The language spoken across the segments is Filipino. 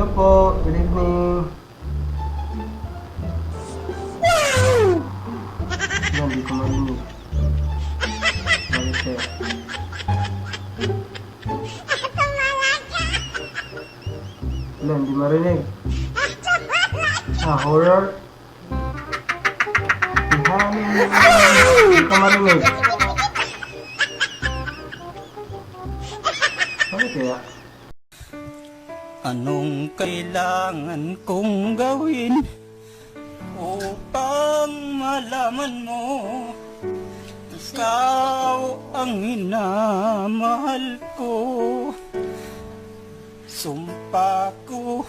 Hello po, good evening. Yan, di ko marinig. Bakit kaya? Yan, di marinig. Horror? Di ko marinig. Bakit kaya? Anong kailangan kong gawin upang malaman mo ikaw ang minamahal ko? Sumpa ko.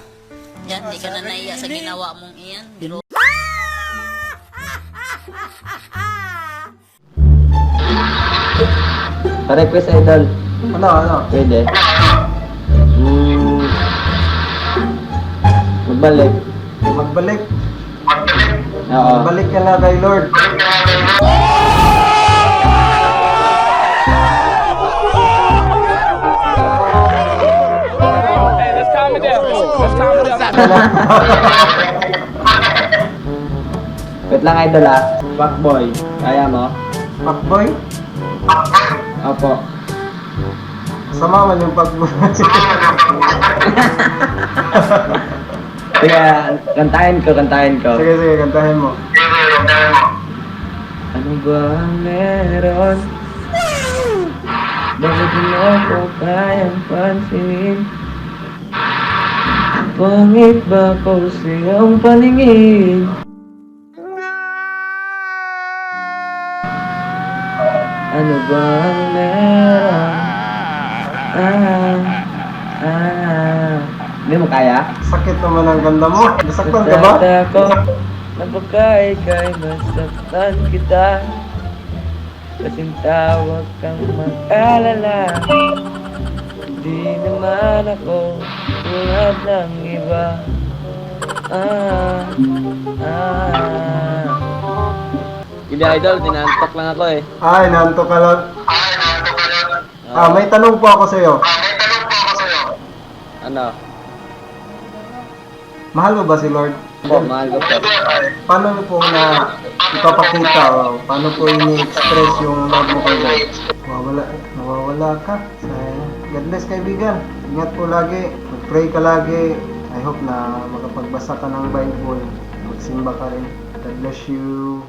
Yan, di ka na naiya sa ginawa mong iyan. Biro. Pa-request idol. Ano? Pwede. Magbalik. Magbalik. Oo. Magbalik ka na kay Lord. Wait lang idol ah. Fuckboy. Kaya mo? Fuckboy? Opo. Sama man yung fuckboy. Kaya kantahin ko. Sige, kantahin mo. Ano ba ang meron? Bakit mo ko kayang pansinin? Pangit ba ko sa iyong paningin? Ano ba ang meron? Hindi mo kaya? Sakit naman ang ganda mo. Nasaktan ka ba? Nasaktan ako na baka ika'y masaktan kita. Kasing tawag kang mag-alala. Di naman ako tulad ng iba. Hindi idol, tinantok lang ako eh. Ay, nanto ka lang. May tanong po ako sa'yo. Ano? Mahal mo ba si Lord? Po, mahal ko po. Paano mo po na ipapakita o paano po ini-express yung love mo kay Lord? Nawawala ka. God bless kaibigan. Ingat po lagi. Mag-pray ka lagi. I hope na makapagbasa ka ng Bible. Magsimba ka rin. God bless you.